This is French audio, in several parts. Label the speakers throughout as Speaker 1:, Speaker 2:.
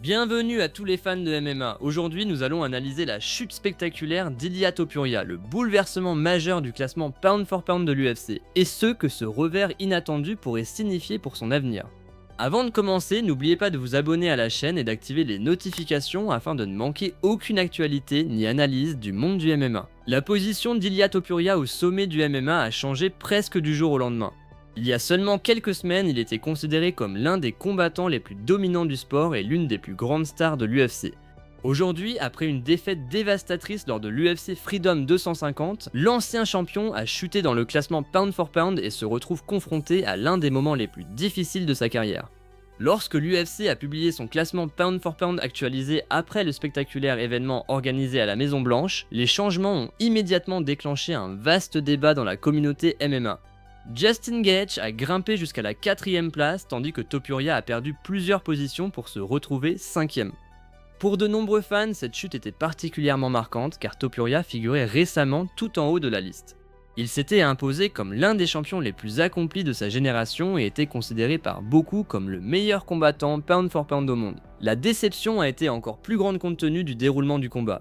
Speaker 1: Bienvenue à tous les fans de MMA. Aujourd'hui, nous allons analyser la chute spectaculaire d'Ilia Topuria, le bouleversement majeur du classement pound for pound de l'UFC, et ce que ce revers inattendu pourrait signifier pour son avenir. Avant de commencer, n'oubliez pas de vous abonner à la chaîne et d'activer les notifications afin de ne manquer aucune actualité ni analyse du monde du MMA. La position d'Ilia Topuria au sommet du MMA a changé presque du jour au lendemain. Il y a seulement quelques semaines, il était considéré comme l'un des combattants les plus dominants du sport et l'une des plus grandes stars de l'UFC. Aujourd'hui, après une défaite dévastatrice lors de l'UFC Freedom 250, l'ancien champion a chuté dans le classement pound for pound et se retrouve confronté à l'un des moments les plus difficiles de sa carrière. Lorsque l'UFC a publié son classement pound for pound actualisé après le spectaculaire événement organisé à la Maison Blanche, les changements ont immédiatement déclenché un vaste débat dans la communauté MMA. Justin Gaethje a grimpé jusqu'à la 4ème place tandis que Topuria a perdu plusieurs positions pour se retrouver 5ème. Pour de nombreux fans, cette chute était particulièrement marquante car Topuria figurait récemment tout en haut de la liste. Il s'était imposé comme l'un des champions les plus accomplis de sa génération et était considéré par beaucoup comme le meilleur combattant pound for pound au monde. La déception a été encore plus grande compte tenu du déroulement du combat.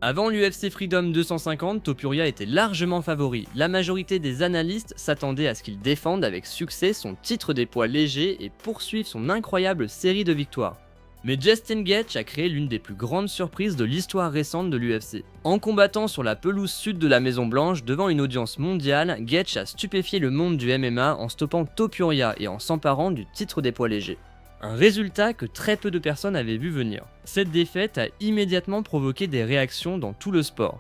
Speaker 1: Avant l'UFC Freedom 250, Topuria était largement favori. La majorité des analystes s'attendaient à ce qu'il défende avec succès son titre des poids légers et poursuive son incroyable série de victoires. Mais Justin Gaethje a créé l'une des plus grandes surprises de l'histoire récente de l'UFC. En combattant sur la pelouse sud de la Maison Blanche devant une audience mondiale, Gaethje a stupéfié le monde du MMA en stoppant Topuria et en s'emparant du titre des poids légers. Un résultat que très peu de personnes avaient vu venir. Cette défaite a immédiatement provoqué des réactions dans tout le sport.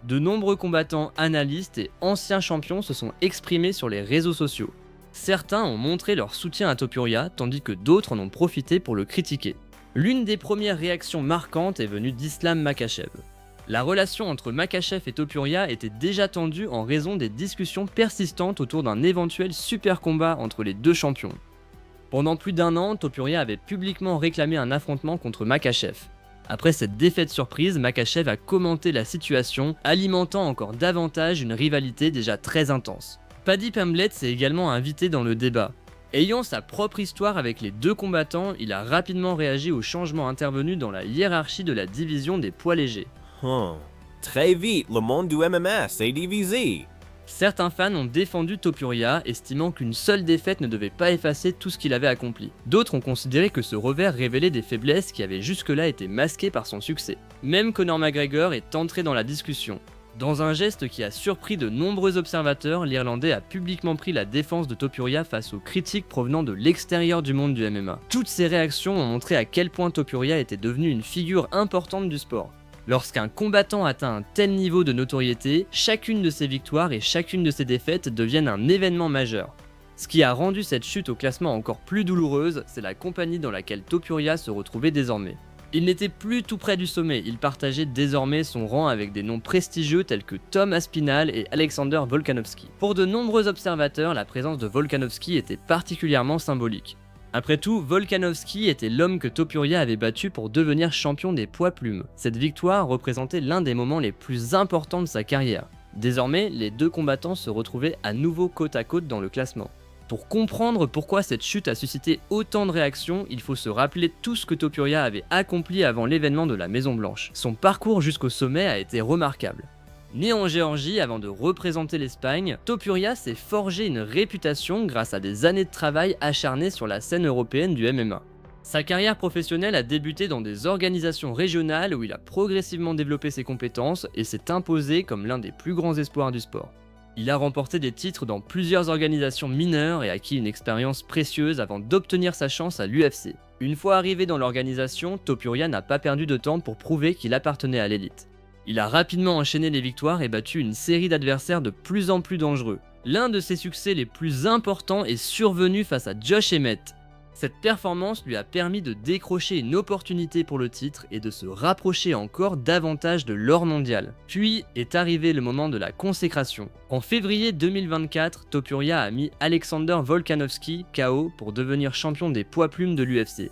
Speaker 1: De nombreux combattants, analystes et anciens champions se sont exprimés sur les réseaux sociaux. Certains ont montré leur soutien à Topuria, tandis que d'autres en ont profité pour le critiquer. L'une des premières réactions marquantes est venue d'Islam Makhachev. La relation entre Makhachev et Topuria était déjà tendue en raison des discussions persistantes autour d'un éventuel super combat entre les deux champions. Pendant plus d'un an, Topuria avait publiquement réclamé un affrontement contre Makhachev. Après cette défaite surprise, Makhachev a commenté la situation, alimentant encore davantage une rivalité déjà très intense. Paddy Pimblett s'est également invité dans le débat. Ayant sa propre histoire avec les deux combattants, il a rapidement réagi aux changements intervenus dans la hiérarchie de la division des poids légers.
Speaker 2: Très vite, le monde du MMA s'est divisé.
Speaker 1: Certains fans ont défendu Topuria, estimant qu'une seule défaite ne devait pas effacer tout ce qu'il avait accompli. D'autres ont considéré que ce revers révélait des faiblesses qui avaient jusque-là été masquées par son succès. Même Conor McGregor est entré dans la discussion. Dans un geste qui a surpris de nombreux observateurs, l'Irlandais a publiquement pris la défense de Topuria face aux critiques provenant de l'extérieur du monde du MMA. Toutes ces réactions ont montré à quel point Topuria était devenu une figure importante du sport. Lorsqu'un combattant atteint un tel niveau de notoriété, chacune de ses victoires et chacune de ses défaites deviennent un événement majeur. Ce qui a rendu cette chute au classement encore plus douloureuse, c'est la compagnie dans laquelle Topuria se retrouvait désormais. Il n'était plus tout près du sommet, il partageait désormais son rang avec des noms prestigieux tels que Tom Aspinall et Alexander Volkanovski. Pour de nombreux observateurs, la présence de Volkanovski était particulièrement symbolique. Après tout, Volkanovski était l'homme que Topuria avait battu pour devenir champion des poids plumes. Cette victoire représentait l'un des moments les plus importants de sa carrière. Désormais, les deux combattants se retrouvaient à nouveau côte à côte dans le classement. Pour comprendre pourquoi cette chute a suscité autant de réactions, il faut se rappeler tout ce que Topuria avait accompli avant l'événement de la Maison Blanche. Son parcours jusqu'au sommet a été remarquable. Né en Géorgie avant de représenter l'Espagne, Topuria s'est forgé une réputation grâce à des années de travail acharné sur la scène européenne du MMA. Sa carrière professionnelle a débuté dans des organisations régionales où il a progressivement développé ses compétences et s'est imposé comme l'un des plus grands espoirs du sport. Il a remporté des titres dans plusieurs organisations mineures et acquis une expérience précieuse avant d'obtenir sa chance à l'UFC. Une fois arrivé dans l'organisation, Topuria n'a pas perdu de temps pour prouver qu'il appartenait à l'élite. Il a rapidement enchaîné les victoires et battu une série d'adversaires de plus en plus dangereux. L'un de ses succès les plus importants est survenu face à Josh Emmett. Cette performance lui a permis de décrocher une opportunité pour le titre et de se rapprocher encore davantage de l'or mondial. Puis est arrivé le moment de la consécration. En février 2024, Topuria a mis Alexander Volkanovski KO pour devenir champion des poids plumes de l'UFC.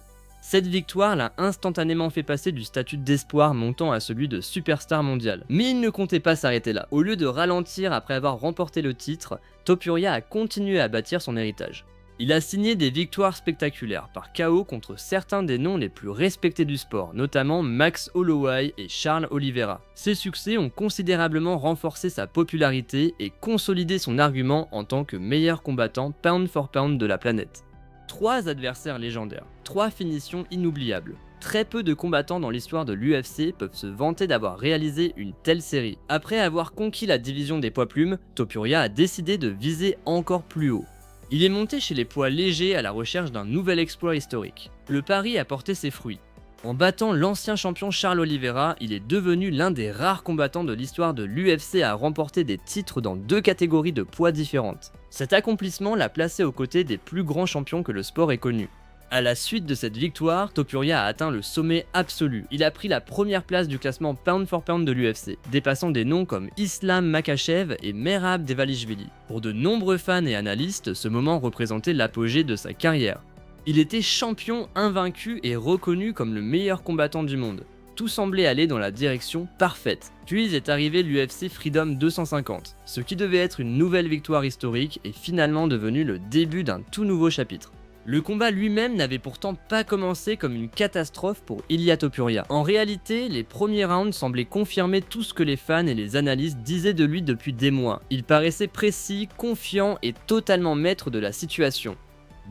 Speaker 1: Cette victoire l'a instantanément fait passer du statut d'espoir montant à celui de superstar mondial. Mais il ne comptait pas s'arrêter là. Au lieu de ralentir après avoir remporté le titre, Topuria a continué à bâtir son héritage. Il a signé des victoires spectaculaires par KO contre certains des noms les plus respectés du sport, notamment Max Holloway et Charles Oliveira. Ces succès ont considérablement renforcé sa popularité et consolidé son argument en tant que meilleur combattant pound for pound de la planète. 3 adversaires légendaires, 3 finitions inoubliables. Très peu de combattants dans l'histoire de l'UFC peuvent se vanter d'avoir réalisé une telle série. Après avoir conquis la division des poids plumes, Topuria a décidé de viser encore plus haut. Il est monté chez les poids légers à la recherche d'un nouvel exploit historique. Le pari a porté ses fruits. En battant l'ancien champion Charles Oliveira, il est devenu l'un des rares combattants de l'histoire de l'UFC à remporter des titres dans 2 catégories de poids différentes. Cet accomplissement l'a placé aux côtés des plus grands champions que le sport ait connus. À la suite de cette victoire, Topuria a atteint le sommet absolu. Il a pris la première place du classement pound for pound de l'UFC, dépassant des noms comme Islam Makhachev et Merab Devalishvili. Pour de nombreux fans et analystes, ce moment représentait l'apogée de sa carrière. Il était champion invaincu et reconnu comme le meilleur combattant du monde. Tout semblait aller dans la direction parfaite. Puis est arrivé l'UFC Freedom 250. Ce qui devait être une nouvelle victoire historique est finalement devenu le début d'un tout nouveau chapitre. Le combat lui-même n'avait pourtant pas commencé comme une catastrophe pour Ilia Topuria. En réalité, les premiers rounds semblaient confirmer tout ce que les fans et les analystes disaient de lui depuis des mois. Il paraissait précis, confiant et totalement maître de la situation.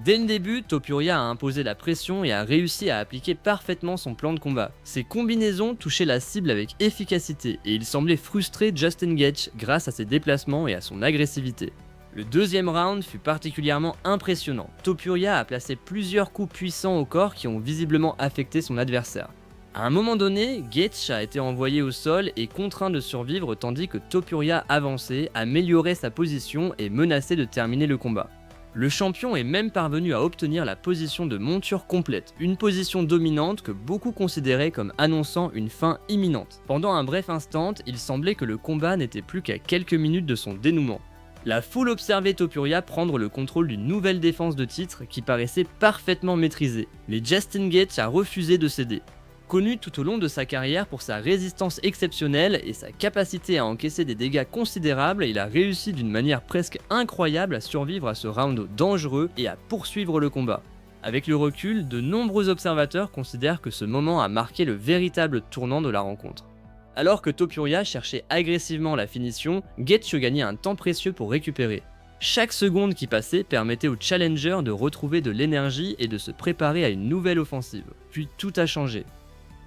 Speaker 1: Dès le début, Topuria a imposé la pression et a réussi à appliquer parfaitement son plan de combat. Ses combinaisons touchaient la cible avec efficacité et il semblait frustrer Justin Gaethje grâce à ses déplacements et à son agressivité. Le deuxième round fut particulièrement impressionnant. Topuria a placé plusieurs coups puissants au corps qui ont visiblement affecté son adversaire. À un moment donné, Gaethje a été envoyé au sol et contraint de survivre tandis que Topuria avançait, améliorait sa position et menaçait de terminer le combat. Le champion est même parvenu à obtenir la position de monture complète, une position dominante que beaucoup considéraient comme annonçant une fin imminente. Pendant un bref instant, il semblait que le combat n'était plus qu'à quelques minutes de son dénouement. La foule observait Topuria prendre le contrôle d'une nouvelle défense de titre qui paraissait parfaitement maîtrisée, mais Justin Gaethje a refusé de céder. Connu tout au long de sa carrière pour sa résistance exceptionnelle et sa capacité à encaisser des dégâts considérables, il a réussi d'une manière presque incroyable à survivre à ce round dangereux et à poursuivre le combat. Avec le recul, de nombreux observateurs considèrent que ce moment a marqué le véritable tournant de la rencontre. Alors que Topuria cherchait agressivement la finition, Gaethje gagnait un temps précieux pour récupérer. Chaque seconde qui passait permettait au challenger de retrouver de l'énergie et de se préparer à une nouvelle offensive. Puis tout a changé.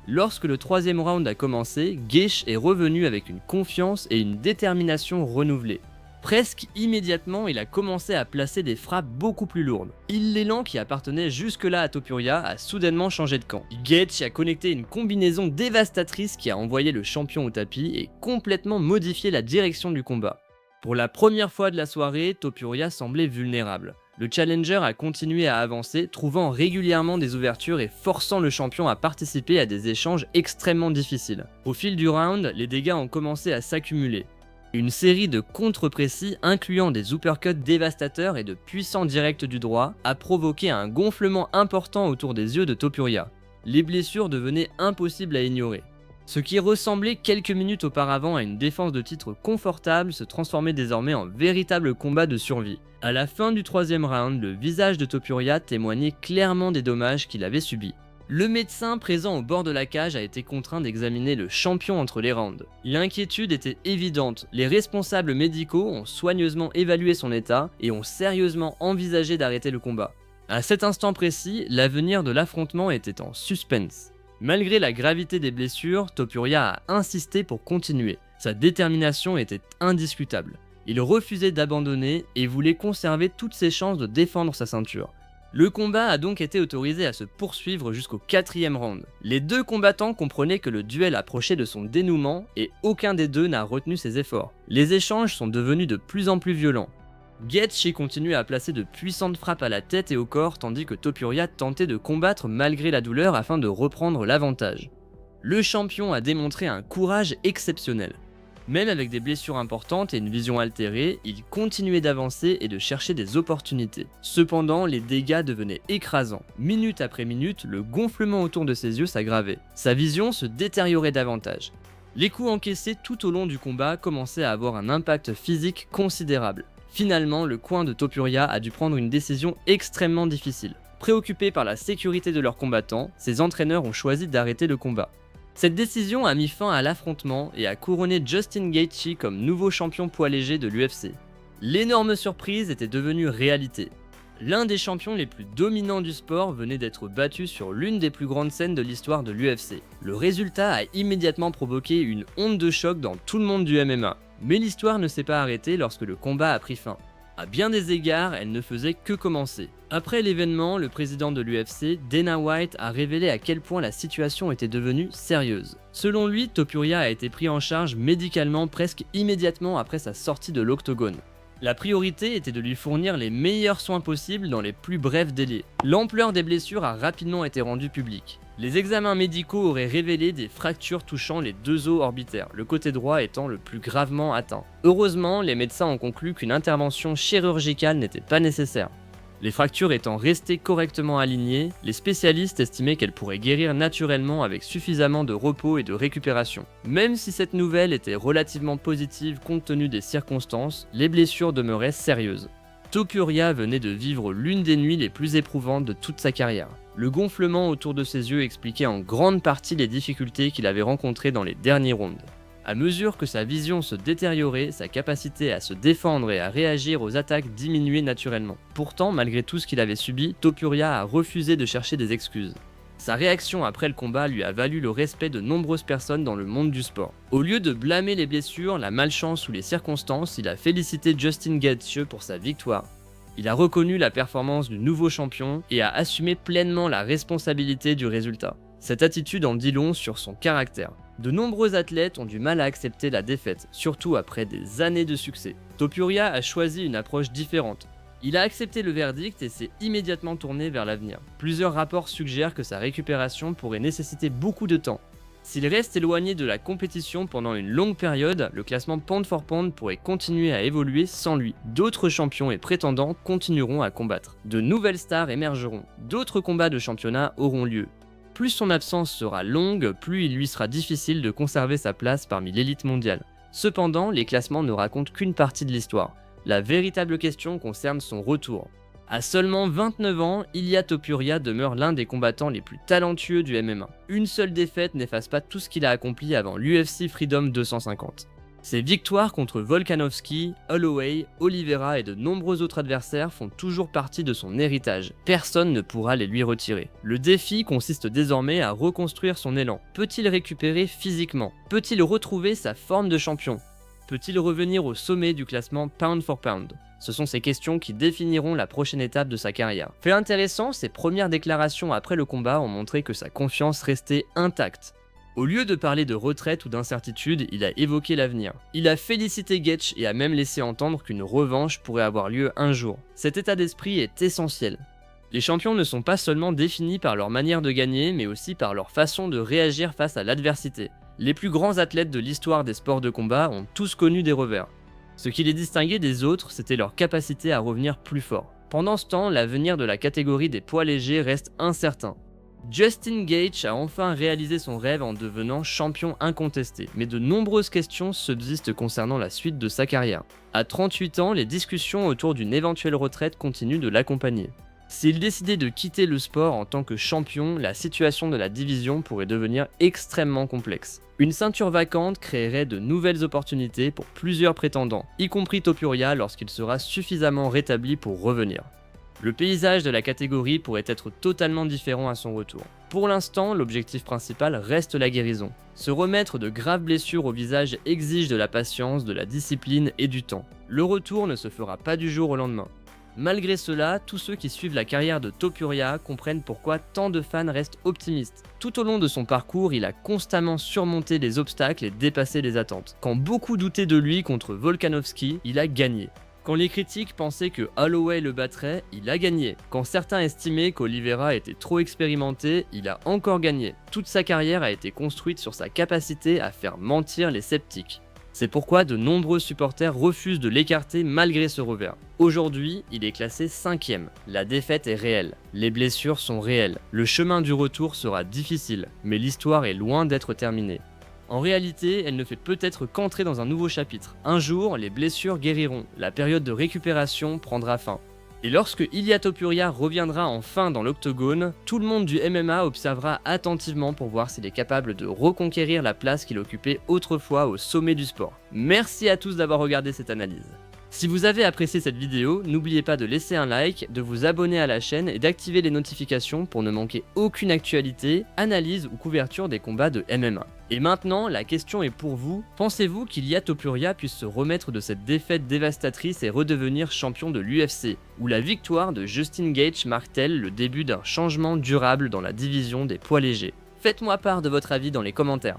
Speaker 1: Lorsque le troisième round a commencé, Gaethje est revenu avec une confiance et une détermination renouvelées. Presque immédiatement, il a commencé à placer des frappes beaucoup plus lourdes. L'élan qui appartenait jusque-là à Topuria a soudainement changé de camp. Gaethje a connecté une combinaison dévastatrice qui a envoyé le champion au tapis et complètement modifié la direction du combat. Pour la première fois de la soirée, Topuria semblait vulnérable. Le challenger a continué à avancer, trouvant régulièrement des ouvertures et forçant le champion à participer à des échanges extrêmement difficiles. Au fil du round, les dégâts ont commencé à s'accumuler. Une série de contres précis, incluant des uppercuts dévastateurs et de puissants directs du droit, a provoqué un gonflement important autour des yeux de Topuria. Les blessures devenaient impossibles à ignorer. Ce qui ressemblait quelques minutes auparavant à une défense de titre confortable se transformait désormais en véritable combat de survie. À la fin du troisième round, le visage de Topuria témoignait clairement des dommages qu'il avait subis. Le médecin présent au bord de la cage a été contraint d'examiner le champion entre les rounds. L'inquiétude était évidente, les responsables médicaux ont soigneusement évalué son état et ont sérieusement envisagé d'arrêter le combat. À cet instant précis, l'avenir de l'affrontement était en suspense. Malgré la gravité des blessures, Topuria a insisté pour continuer. Sa détermination était indiscutable. Il refusait d'abandonner et voulait conserver toutes ses chances de défendre sa ceinture. Le combat a donc été autorisé à se poursuivre jusqu'au 4e round. Les deux combattants comprenaient que le duel approchait de son dénouement et aucun des deux n'a retenu ses efforts. Les échanges sont devenus de plus en plus violents. Gaethje continuait à placer de puissantes frappes à la tête et au corps tandis que Topuria tentait de combattre malgré la douleur afin de reprendre l'avantage. Le champion a démontré un courage exceptionnel. Même avec des blessures importantes et une vision altérée, il continuait d'avancer et de chercher des opportunités. Cependant, les dégâts devenaient écrasants. Minute après minute, le gonflement autour de ses yeux s'aggravait. Sa vision se détériorait davantage. Les coups encaissés tout au long du combat commençaient à avoir un impact physique considérable. Finalement, le coin de Topuria a dû prendre une décision extrêmement difficile. Préoccupés par la sécurité de leurs combattants, ses entraîneurs ont choisi d'arrêter le combat. Cette décision a mis fin à l'affrontement et a couronné Justin Gaethje comme nouveau champion poids léger de l'UFC. L'énorme surprise était devenue réalité. L'un des champions les plus dominants du sport venait d'être battu sur l'une des plus grandes scènes de l'histoire de l'UFC. Le résultat a immédiatement provoqué une onde de choc dans tout le monde du MMA. Mais l'histoire ne s'est pas arrêtée lorsque le combat a pris fin. À bien des égards, elle ne faisait que commencer. Après l'événement, le président de l'UFC, Dana White, a révélé à quel point la situation était devenue sérieuse. Selon lui, Topuria a été pris en charge médicalement presque immédiatement après sa sortie de l'octogone. La priorité était de lui fournir les meilleurs soins possibles dans les plus brefs délais. L'ampleur des blessures a rapidement été rendue publique. Les examens médicaux auraient révélé des fractures touchant les deux os orbitaires, le côté droit étant le plus gravement atteint. Heureusement, les médecins ont conclu qu'une intervention chirurgicale n'était pas nécessaire. Les fractures étant restées correctement alignées, les spécialistes estimaient qu'elles pourraient guérir naturellement avec suffisamment de repos et de récupération. Même si cette nouvelle était relativement positive compte tenu des circonstances, les blessures demeuraient sérieuses. Topuria venait de vivre l'une des nuits les plus éprouvantes de toute sa carrière. Le gonflement autour de ses yeux expliquait en grande partie les difficultés qu'il avait rencontrées dans les derniers rounds. À mesure que sa vision se détériorait, sa capacité à se défendre et à réagir aux attaques diminuait naturellement. Pourtant, malgré tout ce qu'il avait subi, Topuria a refusé de chercher des excuses. Sa réaction après le combat lui a valu le respect de nombreuses personnes dans le monde du sport. Au lieu de blâmer les blessures, la malchance ou les circonstances, il a félicité Justin Gaethje pour sa victoire. Il a reconnu la performance du nouveau champion et a assumé pleinement la responsabilité du résultat. Cette attitude en dit long sur son caractère. De nombreux athlètes ont du mal à accepter la défaite, surtout après des années de succès. Topuria a choisi une approche différente. Il a accepté le verdict et s'est immédiatement tourné vers l'avenir. Plusieurs rapports suggèrent que sa récupération pourrait nécessiter beaucoup de temps. S'il reste éloigné de la compétition pendant une longue période, le classement pound for pound pourrait continuer à évoluer sans lui. D'autres champions et prétendants continueront à combattre. De nouvelles stars émergeront. D'autres combats de championnat auront lieu. Plus son absence sera longue, plus il lui sera difficile de conserver sa place parmi l'élite mondiale. Cependant, les classements ne racontent qu'une partie de l'histoire. La véritable question concerne son retour. À seulement 29 ans, Ilia Topuria demeure l'un des combattants les plus talentueux du MMA. Une seule défaite n'efface pas tout ce qu'il a accompli avant l'UFC Freedom 250. Ses victoires contre Volkanovski, Holloway, Oliveira et de nombreux autres adversaires font toujours partie de son héritage. Personne ne pourra les lui retirer. Le défi consiste désormais à reconstruire son élan. Peut-il récupérer physiquement? Peut-il retrouver sa forme de champion? Peut-il revenir au sommet du classement pound for pound? Ce sont ces questions qui définiront la prochaine étape de sa carrière. Fait intéressant, ses premières déclarations après le combat ont montré que sa confiance restait intacte. Au lieu de parler de retraite ou d'incertitude, il a évoqué l'avenir. Il a félicité Gaethje et a même laissé entendre qu'une revanche pourrait avoir lieu un jour. Cet état d'esprit est essentiel. Les champions ne sont pas seulement définis par leur manière de gagner, mais aussi par leur façon de réagir face à l'adversité. Les plus grands athlètes de l'histoire des sports de combat ont tous connu des revers. Ce qui les distinguait des autres, c'était leur capacité à revenir plus fort. Pendant ce temps, l'avenir de la catégorie des poids légers reste incertain. Justin Gaethje a enfin réalisé son rêve en devenant champion incontesté, mais de nombreuses questions subsistent concernant la suite de sa carrière. À 38 ans, les discussions autour d'une éventuelle retraite continuent de l'accompagner. S'il décidait de quitter le sport en tant que champion, la situation de la division pourrait devenir extrêmement complexe. Une ceinture vacante créerait de nouvelles opportunités pour plusieurs prétendants, y compris Topuria lorsqu'il sera suffisamment rétabli pour revenir. Le paysage de la catégorie pourrait être totalement différent à son retour. Pour l'instant, l'objectif principal reste la guérison. Se remettre de graves blessures au visage exige de la patience, de la discipline et du temps. Le retour ne se fera pas du jour au lendemain. Malgré cela, tous ceux qui suivent la carrière de Topuria comprennent pourquoi tant de fans restent optimistes. Tout au long de son parcours, il a constamment surmonté les obstacles et dépassé les attentes. Quand beaucoup doutaient de lui contre Volkanovski, il a gagné. Quand les critiques pensaient que Holloway le battrait, il a gagné. Quand certains estimaient qu'Oliveira était trop expérimenté, il a encore gagné. Toute sa carrière a été construite sur sa capacité à faire mentir les sceptiques. C'est pourquoi de nombreux supporters refusent de l'écarter malgré ce revers. Aujourd'hui, il est classé 5e. La défaite est réelle. Les blessures sont réelles. Le chemin du retour sera difficile, mais l'histoire est loin d'être terminée. En réalité, elle ne fait peut-être qu'entrer dans un nouveau chapitre. Un jour, les blessures guériront, la période de récupération prendra fin. Et lorsque Ilia Topuria reviendra enfin dans l'octogone, tout le monde du MMA observera attentivement pour voir s'il est capable de reconquérir la place qu'il occupait autrefois au sommet du sport. Merci à tous d'avoir regardé cette analyse. Si vous avez apprécié cette vidéo, n'oubliez pas de laisser un like, de vous abonner à la chaîne et d'activer les notifications pour ne manquer aucune actualité, analyse ou couverture des combats de MMA. Et maintenant, la question est pour vous, pensez-vous qu'Ilia Topuria puisse se remettre de cette défaite dévastatrice et redevenir champion de l'UFC, ou la victoire de Justin Gaethje marque-t-elle le début d'un changement durable dans la division des poids légers? Faites-moi part de votre avis dans les commentaires.